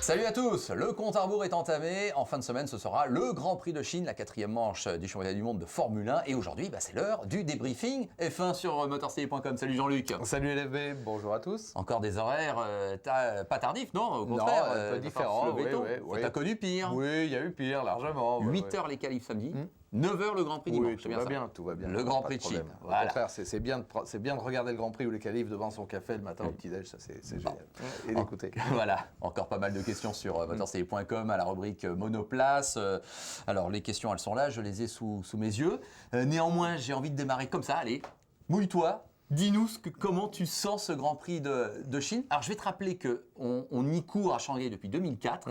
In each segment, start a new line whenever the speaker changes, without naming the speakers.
Salut à tous, le compte à rebours est entamé. En fin de semaine, ce sera le Grand Prix de Chine, la 4e manche du championnat du monde de Formule 1. Et aujourd'hui, c'est l'heure du débriefing F1 sur motorsport.com. Salut Jean-Luc.
Salut LFB, bonjour à tous.
Encore des horaires pas tardifs, non? Au contraire,
un peu différent.
T'as connu pire?
Oui, il y a eu pire, largement.
8h les qualifs samedi. 9h le Grand Prix dimanche.
Oui, tout va bien.
Le Grand Prix de Chine.
Au contraire, c'est bien de regarder le Grand Prix ou les qualifs devant son café le matin au petit-déj, ça c'est génial. Et d'écouter.
Voilà, encore pas mal de questions sur motorsport.com à la rubrique Monoplace. Alors les questions, elles sont là, je les ai sous mes yeux. Néanmoins, j'ai envie de démarrer comme ça. Allez, mouille-toi. Dis-nous comment tu sens ce Grand Prix de Chine. Alors je vais te rappeler qu'on y court à Shanghai depuis 2004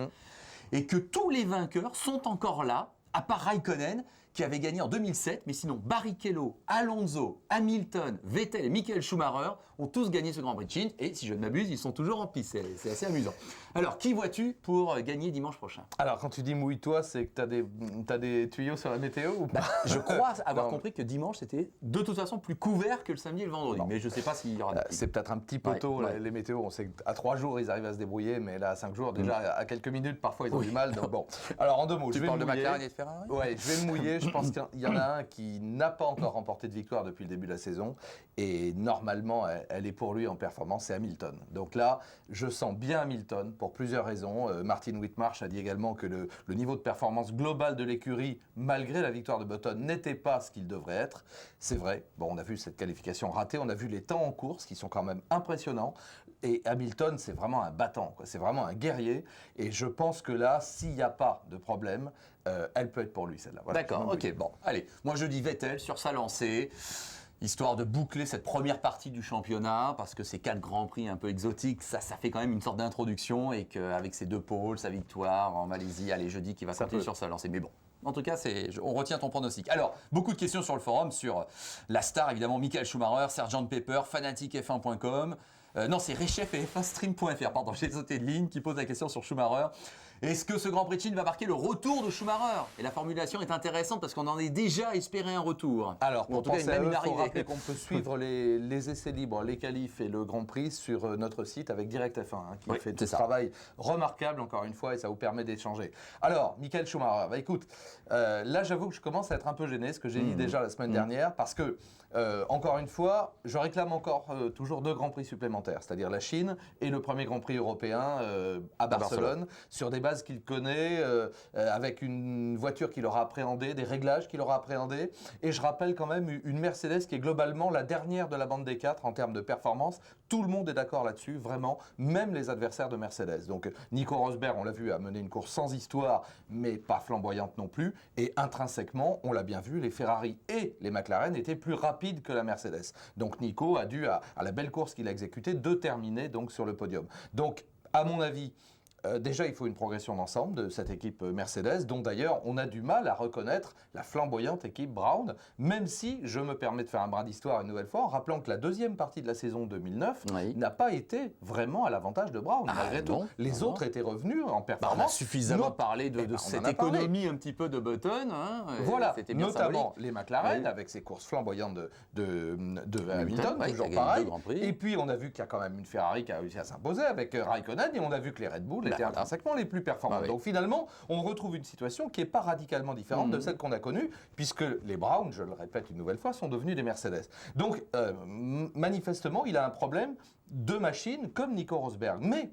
et que tous les vainqueurs sont encore là, à part Raikkonen, qui avait gagné en 2007, mais sinon Barrichello, Alonso, Hamilton, Vettel et Michael Schumacher ont tous gagné ce Grand Prix de Chine, et si je ne m'abuse, ils sont toujours en piste, c'est assez amusant. Alors, qui vois-tu pour gagner dimanche prochain?
Alors, quand tu dis mouille-toi, c'est que t'as des tuyaux sur la météo ou pas?
Je crois avoir compris que dimanche, c'était de toute façon plus couvert que le samedi et le vendredi, mais je ne sais pas s'il y aura...
C'est peut-être un petit peu tôt, les météos, on sait qu'à 3 jours, ils arrivent à se débrouiller, mais là, à 5 jours, déjà, à quelques minutes, parfois, ils ont du mal, donc bon. Alors, en 2 mots,
tu parles de McLaren et de Ferrari?
Ouais, je vais me mouiller. Je pense qu'il y en a un qui n'a pas encore remporté de victoire depuis le début de la saison. Et normalement, elle est pour lui en performance, c'est Hamilton. Donc là, je sens bien Hamilton pour plusieurs raisons. Martin Whitmarsh a dit également que le niveau de performance global de l'écurie, malgré la victoire de Button, n'était pas ce qu'il devrait être. C'est vrai. Bon, on a vu cette qualification ratée. On a vu les temps en course qui sont quand même impressionnants. Et Hamilton, c'est vraiment un battant, quoi. C'est vraiment un guerrier. Et je pense que là, s'il n'y a pas de problème, elle peut être pour lui, celle-là. Voilà.
D'accord, ok, bon. Allez, moi je dis Vettel sur sa lancée, histoire de boucler cette première partie du championnat, parce que ces 4 grands prix un peu exotiques, ça fait quand même une sorte d'introduction, et qu'avec ses 2 pôles, sa victoire en Malaisie, allez, je dis qu'il va continuer sur sa lancée. Mais bon, en tout cas, on retient ton pronostic. Alors, beaucoup de questions sur le forum, sur la star, évidemment, Michael Schumacher, Sgt Pepper, fanaticf1.com. Non, c'est Rechef et F1Stream.fr, pardon, j'ai sauté de ligne, qui pose la question sur Schumacher. Est-ce que ce Grand Prix de Chine va marquer le retour de Schumacher? Et la formulation est intéressante parce qu'on en est déjà espéré un retour.
Alors, pour penser à eux, il faut rappeler
qu'on
peut suivre les essais libres, les qualifs et le Grand Prix sur notre site avec Direct F1, qui fait tout ce travail remarquable, encore une fois, et ça vous permet d'échanger. Alors, Michael Schumacher, écoute, là, j'avoue que je commence à être un peu gêné, ce que j'ai dit déjà la semaine dernière, parce que, encore une fois, je réclame encore toujours 2 Grands Prix supplémentaires, c'est-à-dire la Chine et le premier Grand Prix européen à Barcelone, sur des bases qu'il connaît, avec une voiture qu'il aura appréhendée, des réglages qu'il aura appréhendés. Et je rappelle quand même une Mercedes qui est globalement la dernière de la bande des 4 en termes de performance. Tout le monde est d'accord là-dessus, vraiment, même les adversaires de Mercedes. Donc Nico Rosberg, on l'a vu, a mené une course sans histoire, mais pas flamboyante non plus. Et intrinsèquement, on l'a bien vu, les Ferrari et les McLaren étaient plus rapides que la Mercedes. Donc Nico a dû, à la belle course qu'il a exécutée, de terminer donc sur le podium. Donc, à mon avis, déjà, il faut une progression d'ensemble de cette équipe Mercedes, dont d'ailleurs on a du mal à reconnaître la flamboyante équipe Brown, même si je me permets de faire un brin d'histoire une nouvelle fois, en rappelant que la deuxième partie de la saison 2009 n'a pas été vraiment à l'avantage de Brown. Malgré tout, les autres étaient revenus en performance.
On a suffisamment parlé de cette économie un petit peu de Button.
Voilà, notamment les McLaren, avec ses courses flamboyantes de Hamilton, toujours pareil. Et puis on a vu qu'il y a quand même une Ferrari qui a réussi à s'imposer avec Raikkonen, et on a vu que les Red Bull étaient intrinsèquement les plus performants. Donc finalement, on retrouve une situation qui n'est pas radicalement différente de celle qu'on a connue, puisque les Brown, je le répète une nouvelle fois, sont devenus des Mercedes. Donc manifestement, il a un problème de machine comme Nico Rosberg. Mais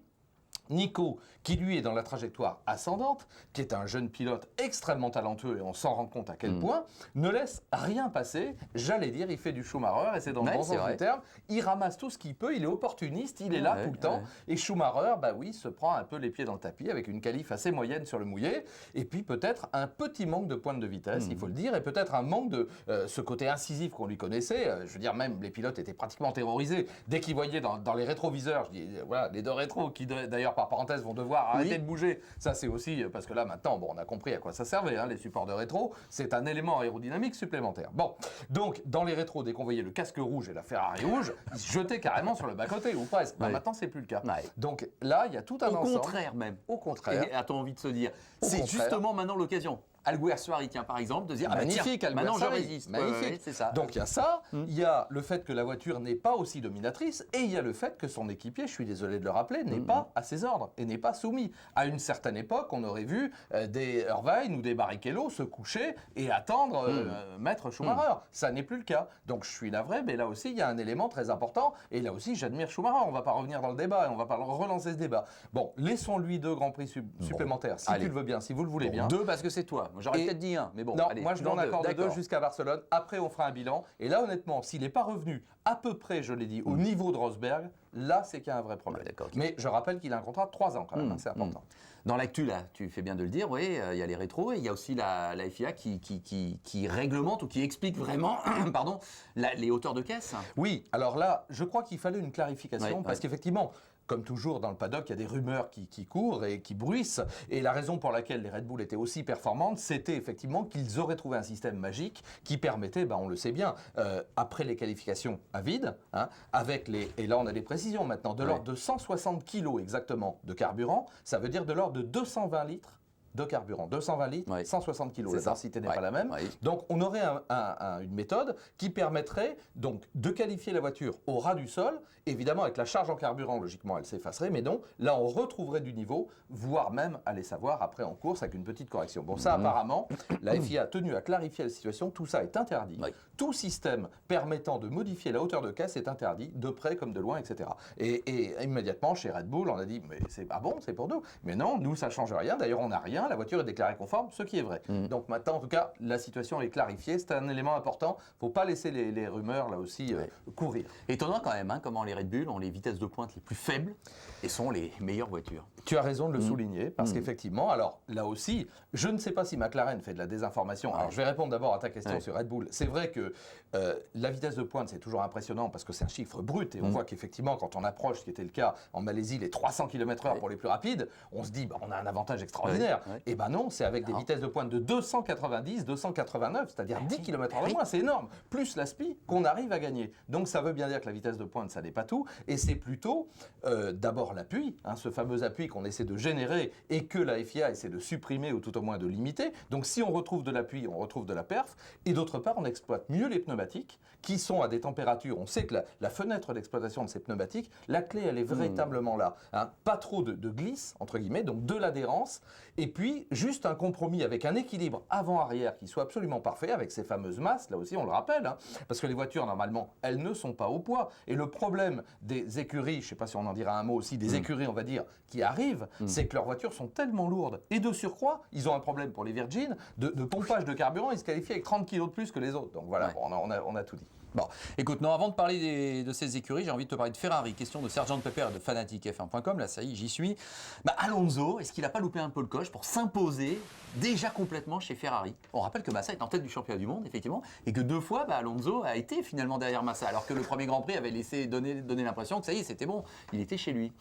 Nico, qui lui est dans la trajectoire ascendante, qui est un jeune pilote extrêmement talentueux, et on s'en rend compte à quel point, ne laisse rien passer. J'allais dire, il fait du Schumacher, et c'est dans le bon sens du terme. Il ramasse tout ce qu'il peut, il est opportuniste, il est là tout le temps. Et Schumacher, se prend un peu les pieds dans le tapis, avec une qualif assez moyenne sur le mouillé, et puis peut-être un petit manque de pointe de vitesse, il faut le dire, et peut-être un manque de ce côté incisif qu'on lui connaissait. Je veux dire, même les pilotes étaient pratiquement terrorisés. Dès qu'ils voyaient dans les rétroviseurs, je dis, voilà, les 2 rétros, qui d'ailleurs par parenthèse, vont devoir arrêter de bouger. Ça, c'est aussi parce que là, maintenant, on a compris à quoi ça servait, les supports de rétro. C'est un élément aérodynamique supplémentaire. Bon, donc, dans les rétros, dès qu'on voyait le casque rouge et la Ferrari rouge, ils se jetaient carrément sur le bas-côté, ou presque. Maintenant, c'est plus le cas. Donc là, il y a tout un ensemble.
Au contraire, même.
Au contraire.
Et a-t-on envie de se dire, c'est justement maintenant l'occasion. Alguersuari, tiens, par exemple, de dire
magnifique,
tiens, maintenant je résiste.
Magnifique.
C'est ça.
Donc il y a ça, il y a le fait que la voiture n'est pas aussi dominatrice, et il y a le fait que son équipier, je suis désolé de le rappeler, n'est pas à ses ordres et n'est pas soumis. À une certaine époque, on aurait vu des Irvine ou des Barrichello se coucher et attendre Maître Schumacher. Ça n'est plus le cas. Donc je suis navré, mais là aussi, il y a un élément très important, et là aussi, j'admire Schumacher. On ne va pas revenir dans le débat, et on ne va pas relancer ce débat. Bon, laissons-lui 2 grands prix supplémentaires, si tu le veux bien, si vous le voulez bien.
2 parce que c'est toi. J'aurais peut-être dit 1, mais bon.
Non,
allez,
moi je donne accord de 2 jusqu'à Barcelone. Après, on fera un bilan. Et là, honnêtement, s'il n'est pas revenu à peu près, je l'ai dit, au niveau de Rosberg, là, c'est qu'il y a un vrai problème. Mais je rappelle qu'il a un contrat de 3 ans quand même, c'est important.
Dans l'actu, là, tu fais bien de le dire, oui, il y a les rétros et il y a aussi la FIA qui réglemente ou qui explique vraiment pardon, les hauteurs de caisse.
Oui, alors là, je crois qu'il fallait une clarification parce qu'effectivement, comme toujours dans le paddock, il y a des rumeurs qui courent et qui bruissent. Et la raison pour laquelle les Red Bull étaient aussi performantes, c'était effectivement qu'ils auraient trouvé un système magique qui permettait, on le sait bien, après les qualifications à vide, avec et là on a des précisions maintenant, de l'ordre de 160 kg exactement de carburant, ça veut dire de l'ordre de 220 litres de carburant. 220 litres, 160 kg. La densité n'est pas la même. Donc, on aurait une méthode qui permettrait donc de qualifier la voiture au ras du sol. Évidemment, avec la charge en carburant, logiquement, elle s'effacerait. Mais non, là, on retrouverait du niveau, voire même, allez savoir, après en course, avec une petite correction. Bon, ça, apparemment, la FIA a tenu à clarifier la situation. Tout ça est interdit. Tout système permettant de modifier la hauteur de caisse est interdit, de près comme de loin, etc. Et immédiatement, chez Red Bull, on a dit, mais c'est pas bon, c'est pour nous. Mais non, nous, ça change rien. D'ailleurs, on n'a rien. La voiture est déclarée conforme, ce qui est vrai. Donc maintenant, en tout cas, la situation est clarifiée. C'est un élément important. Il ne faut pas laisser les rumeurs, là aussi, courir.
Étonnant quand même, comment les Red Bull ont les vitesses de pointe les plus faibles et sont les meilleures voitures.
Tu as raison de le souligner, parce qu'effectivement, alors là aussi, je ne sais pas si McLaren fait de la désinformation. Alors je vais répondre d'abord à ta question sur Red Bull. C'est vrai que la vitesse de pointe, c'est toujours impressionnant parce que c'est un chiffre brut. Et on voit qu'effectivement, quand on approche, ce qui était le cas en Malaisie, les 300 km/h pour les plus rapides, on se dit, on a un avantage extraordinaire. Et non, c'est avec des vitesses de pointe de 290, 289, c'est-à-dire 10 km/h de moins, c'est énorme. Plus la SPI qu'on arrive à gagner. Donc ça veut bien dire que la vitesse de pointe, ça n'est pas tout. Et c'est plutôt d'abord l'appui, ce fameux appui qu'on essaie de générer et que la FIA essaie de supprimer ou tout au moins de limiter. Donc si on retrouve de l'appui, on retrouve de la perf. Et d'autre part, on exploite mieux les pneumatiques qui sont à des températures. On sait que la fenêtre d'exploitation de ces pneumatiques, la clé, elle est véritablement là. Pas trop de glisse, entre guillemets, donc de l'adhérence. Et puis, juste un compromis avec un équilibre avant-arrière qui soit absolument parfait, avec ces fameuses masses, là aussi on le rappelle, parce que les voitures, normalement, elles ne sont pas au poids. Et le problème des écuries, je ne sais pas si on en dira un mot aussi, des écuries, on va dire, qui arrivent, c'est que leurs voitures sont tellement lourdes. Et de surcroît, ils ont un problème pour les Virgin, de pompage de carburant, ils se qualifient avec 30 kg de plus que les autres. Donc voilà, on a tout dit.
Bon, écoute, non, avant de parler de ces écuries, j'ai envie de te parler de Ferrari. Question de Sergent Pepper de fanaticf1.com, là ça y est, j'y suis. Alonso, est-ce qu'il n'a pas loupé un peu le coche pour s'imposer déjà complètement chez Ferrari? On rappelle que Massa est en tête du championnat du monde, effectivement, et que 2 fois, Alonso a été finalement derrière Massa, alors que le premier Grand Prix avait laissé donner l'impression que ça y est, c'était bon, il était chez lui.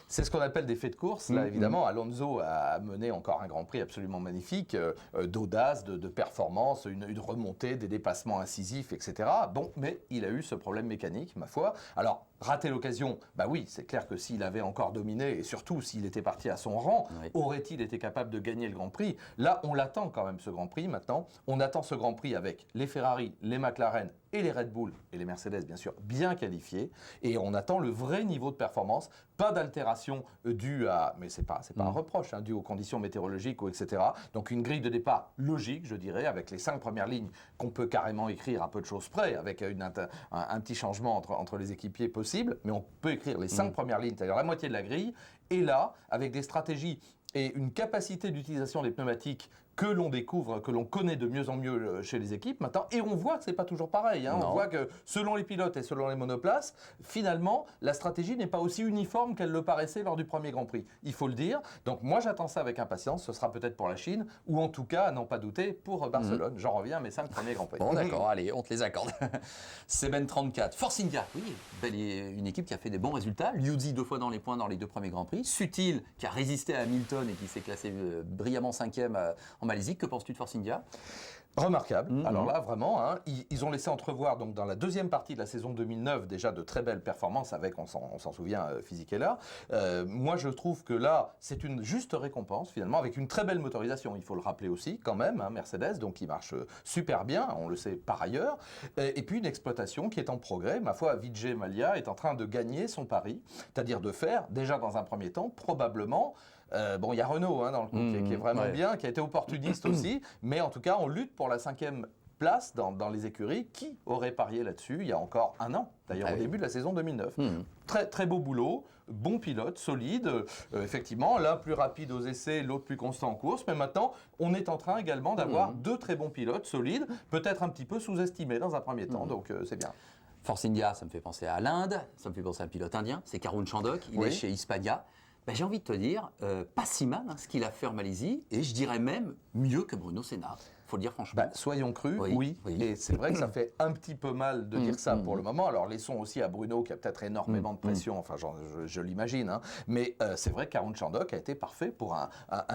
C'est ce qu'on appelle des faits de course, là, évidemment. Alonso a mené encore un Grand Prix absolument magnifique, d'audace, de performance, une remontée, des dépassements incisifs, etc. Bon, mais il a eu ce problème mécanique, ma foi. Alors, rater l'occasion, oui, c'est clair que s'il avait encore dominé, et surtout s'il était parti à son rang, aurait-il été capable de gagner le Grand Prix? Là, on l'attend quand même, ce Grand Prix, maintenant. On attend ce Grand Prix avec les Ferrari, les McLaren et les Red Bull, et les Mercedes, bien sûr, bien qualifiés. Et on attend le vrai niveau de performance, pas d'altération due à... Mais c'est pas un reproche, dû aux conditions météorologiques, etc. Donc une grille de départ logique, je dirais, avec les 5 premières lignes qu'on peut carrément écrire à peu de choses près, avec un petit changement entre les équipiers possible, mais on peut écrire les 5 premières lignes, c'est-à-dire la moitié de la grille, et là, avec des stratégies et une capacité d'utilisation des pneumatiques que l'on découvre, que l'on connaît de mieux en mieux chez les équipes maintenant, et on voit que c'est pas toujours pareil. On voit que selon les pilotes et selon les monoplaces, finalement, la stratégie n'est pas aussi uniforme qu'elle le paraissait lors du premier Grand Prix. Il faut le dire. Donc moi, j'attends ça avec impatience. Ce sera peut-être pour la Chine, ou en tout cas, à n'en pas douter, pour Barcelone. J'en reviens à mes 5 premiers Grands Prix.
Bon, d'accord, allez, on te les accorde. Seben 34. Force India, oui, une équipe qui a fait des bons résultats. Liuzzi 2 fois dans les points dans les 2 premiers Grands Prix. Sutil, qui a résisté à Hamilton et qui s'est classé brillamment 5e en Malaisie. Que penses-tu de Force India?
Remarquable. Alors là, vraiment, hein, ils ont laissé entrevoir donc dans la deuxième partie de la saison 2009 déjà de très belles performances avec, on s'en souvient, Fisichella. Moi, je trouve que là, c'est une juste récompense finalement avec une très belle motorisation. Il faut le rappeler aussi quand même, hein, Mercedes, donc qui marche super bien, on le sait par ailleurs. Et puis une exploitation qui est en progrès. Ma foi, Vijay Mallya est en train de gagner son pari, c'est-à-dire de faire déjà dans un premier temps probablement. Bon, il y a Renault dans le coup qui est vraiment bien, qui a été opportuniste aussi, mais en tout cas, on lutte pour la 5e place dans les écuries. Qui aurait parié là-dessus il y a encore un an, d'ailleurs au début de la saison 2009. Très, très beau boulot, bon pilote, solide, effectivement, l'un plus rapide aux essais, l'autre plus constant en course, mais maintenant, on est en train également d'avoir 2 très bons pilotes solides, peut-être un petit peu sous-estimés dans un premier temps, donc c'est bien.
Force India, ça me fait penser à l'Inde, ça me fait penser à un pilote indien, c'est Karun Chandhok, il est chez Hispania. J'ai envie de te dire, pas si mal ce qu'il a fait en Malaisie, et je dirais même mieux que Bruno Senna. Il faut le dire franchement.
Soyons crus, oui. Et c'est vrai que ça fait un petit peu mal de dire ça pour le moment. Alors laissons aussi à Bruno qui a peut-être énormément de pression, enfin je l'imagine, hein. Mais c'est vrai que Karun Chandhok a été parfait pour un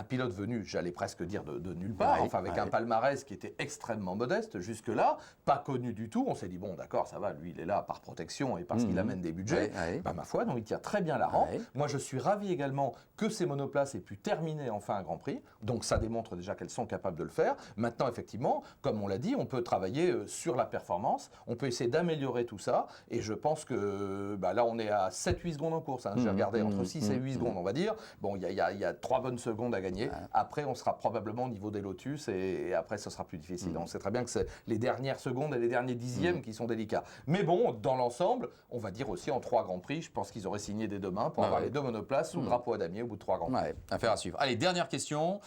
pilote venu, j'allais presque dire de nulle part, avec un palmarès qui était extrêmement modeste jusque-là, pas connu du tout. On s'est dit, bon d'accord, ça va, lui il est là par protection et parce qu'il amène des budgets. Ma foi, donc il tient très bien la rampe. Moi je suis ravi également que ces monoplaces aient pu terminer enfin un Grand Prix, donc ça démontre déjà qu'elles sont capables de le faire. Maintenant, effectivement, comme on l'a dit, on peut travailler sur la performance, on peut essayer d'améliorer tout ça, et je pense que là, on est à 7-8 secondes en course. J'ai regardé entre 6 et 8 secondes, on va dire. Bon, il y a 3 bonnes secondes à gagner. Après, on sera probablement au niveau des Lotus, et après, ce sera plus difficile. On sait très bien que c'est les dernières secondes et les derniers dixièmes qui sont délicats. Mais bon, dans l'ensemble, on va dire aussi en 3 Grands Prix, je pense qu'ils auraient signé dès demain pour avoir les 2 monoplaces sous le drapeau à damier au bout de 3 Grands Prix.
Affaire à suivre. Allez, dernière question.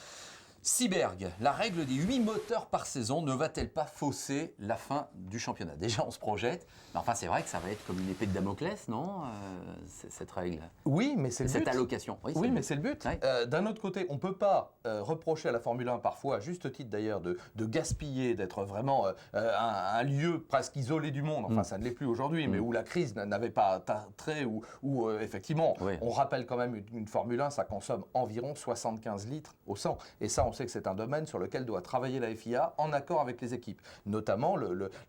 Seaberg, la règle des 8 moteurs par saison ne va-t-elle pas fausser la fin du championnat? Déjà, on se projette, mais enfin, c'est vrai que ça va être comme une épée de Damoclès, non, cette règle?
Oui, mais c'est le but.
Cette allocation.
Oui, mais c'est le but. D'un autre côté, on ne peut pas reprocher à la Formule 1, parfois, à juste titre d'ailleurs, de gaspiller, d'être vraiment un lieu presque isolé du monde. Enfin, ça ne l'est plus aujourd'hui, mais où la crise n'avait pas trait, où effectivement, on rappelle quand même une Formule 1, ça consomme environ 75 litres au 100. Et ça, on sait que c'est un domaine sur lequel doit travailler la FIA en accord avec les équipes. Notamment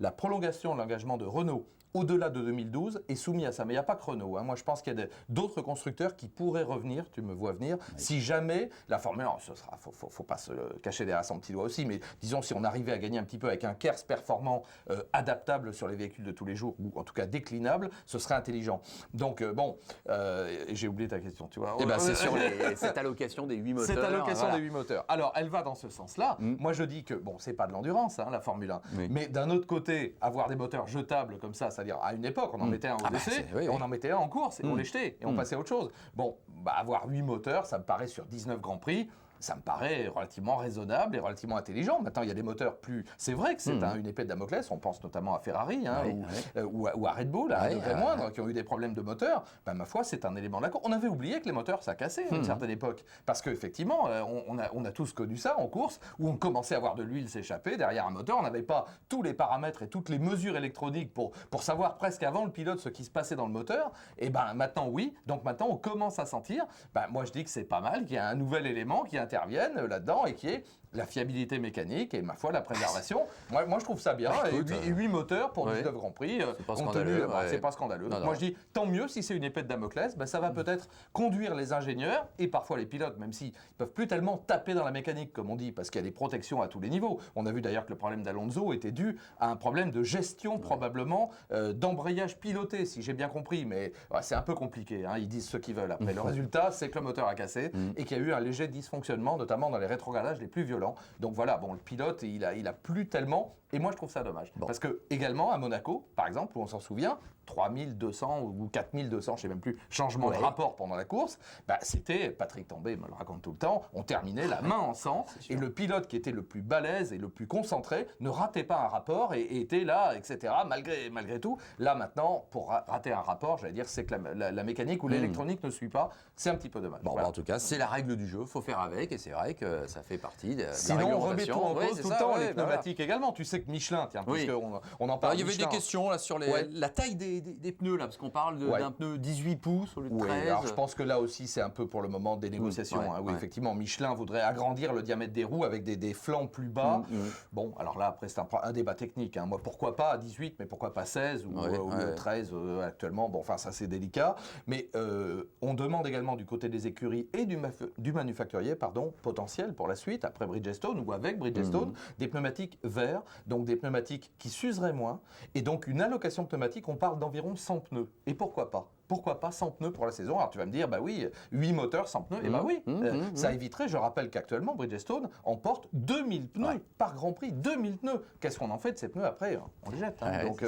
la prolongation de l'engagement de Renault au-delà de 2012 est soumis à ça. Mais il n'y a pas que Renault. Moi, je pense qu'il y a d'autres constructeurs qui pourraient revenir, tu me vois venir, si jamais la Formule 1, faut pas se cacher derrière son petit doigt aussi, mais disons si on arrivait à gagner un petit peu avec un KERS performant adaptable sur les véhicules de tous les jours, ou en tout cas déclinable, ce serait intelligent. Donc j'ai oublié ta question, tu vois.
C'est sur cette allocation des 8 moteurs.
Cette allocation des 8 moteurs. Alors, elle va dans ce sens-là. Moi, je dis que, c'est pas de l'endurance, la Formule 1. Mais d'un autre côté, avoir des moteurs jetables comme ça, c'est-à-dire à une époque, on en mettait un au décès, on en mettait un en course, et on les jetait, et on passait à autre chose. Avoir 8 moteurs, ça me paraît sur 19 Grands Prix, ça me paraît relativement raisonnable et relativement intelligent. Maintenant, il y a des moteurs plus... C'est vrai que c'est une épée de Damoclès, on pense notamment à Ferrari ou à Red Bull, à un degré moindre, qui ont eu des problèmes de moteur. Ma foi, c'est un élément d'accord. On avait oublié que les moteurs, ça cassait à une certaine époque. Parce qu'effectivement, on a tous connu ça en course, où on commençait à voir de l'huile s'échapper derrière un moteur. On n'avait pas tous les paramètres et toutes les mesures électroniques pour savoir presque avant le pilote ce qui se passait dans le moteur. Et maintenant, oui. Donc maintenant, on commence à sentir. Moi, je dis que c'est pas mal, qu'il y a un nouvel élément qui interviennent là-dedans et qui est la fiabilité mécanique et, ma foi, la préservation. Moi, je trouve ça bien. Et 8 moteurs pour 19 Grands Prix.
C'est pas scandaleux.
C'est pas scandaleux. Moi, je dis, tant mieux si c'est une épée de Damoclès. Ça va peut-être conduire les ingénieurs et parfois les pilotes, même s'ils ne peuvent plus tellement taper dans la mécanique, comme on dit, parce qu'il y a des protections à tous les niveaux. On a vu d'ailleurs que le problème d'Alonso était dû à un problème de gestion, probablement, d'embrayage piloté, si j'ai bien compris. Mais c'est un peu compliqué. Ils disent ce qu'ils veulent. Après, le résultat, c'est que le moteur a cassé et qu'il y a eu un léger dysfonctionnement, notamment dans les rétrogradages les plus violents. Donc voilà, le pilote, il a plus tellement, et moi je trouve ça dommage. Parce que également à Monaco, par exemple, où on s'en souvient, 3200 ou 4200, je sais même plus, changement de rapport pendant la course, c'était, Patrick Tambay me le raconte tout le temps, on terminait la main en sang, et le pilote qui était le plus balèze et le plus concentré ne ratait pas un rapport et était là, etc., malgré tout. Là maintenant, pour rater un rapport, j'allais dire, c'est que la mécanique ou l'électronique ne suit pas, c'est un petit peu dommage.
En tout cas, c'est la règle du jeu, il faut faire avec, et c'est vrai que ça fait partie de
Sinon, on remet tout en cause tout le temps, les pneumatiques également. Tu sais avec Michelin, tiens, parce qu'on en parle.
Il y avait des questions là sur la taille des pneus, là, parce qu'on parle d'un pneu 18 pouces au lieu de 13.
Alors je pense que là aussi, c'est un peu pour le moment des négociations. Effectivement, Michelin voudrait agrandir le diamètre des roues avec des flancs plus bas. Bon, alors là, après, c'est un débat technique. Moi, pourquoi pas 18, mais pourquoi pas 16 ou 13 actuellement. Bon, enfin, ça, c'est délicat. Mais on demande également du côté des écuries et du manufacturier, potentiel pour la suite, après Bridgestone ou avec Bridgestone, des pneumatiques verts, donc des pneumatiques qui s'useraient moins, et donc une allocation pneumatique, on parle d'environ 100 pneus. Et pourquoi pas ? Pourquoi pas 100 pneus pour la saison? Alors tu vas me dire, 8 moteurs, 100 pneus, ça éviterait, je rappelle qu'actuellement Bridgestone emporte 2000 pneus par Grand Prix, 2000 pneus. Qu'est-ce qu'on en fait de ces pneus après? On les jette. Donc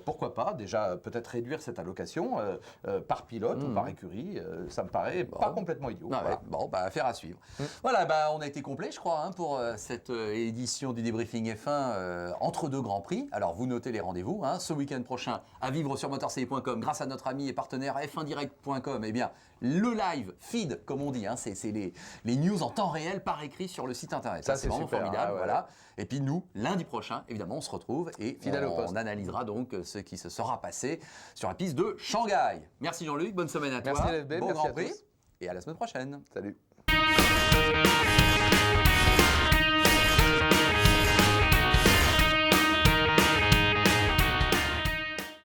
pourquoi pas déjà peut-être réduire cette allocation par pilote ou par écurie, ça me paraît pas complètement idiot.
Affaire à suivre. Voilà, on a été complet je crois pour cette édition du débriefing F1 entre deux Grands Prix. Alors vous notez les rendez-vous, ce week-end prochain à vivre sur motorci.com grâce à notre ami et partenaire f1direct.com, le live feed, comme on dit, c'est les news en temps réel par écrit sur le site internet. Ça, c'est vraiment super, formidable. Voilà. Et puis nous, lundi prochain, évidemment, on se retrouve et on analysera donc ce qui se sera passé sur la piste de Shanghai. Merci Jean-Luc, bonne semaine à toi.
Merci LFB,
bon
merci
Grand Prix et à la semaine prochaine.
Salut.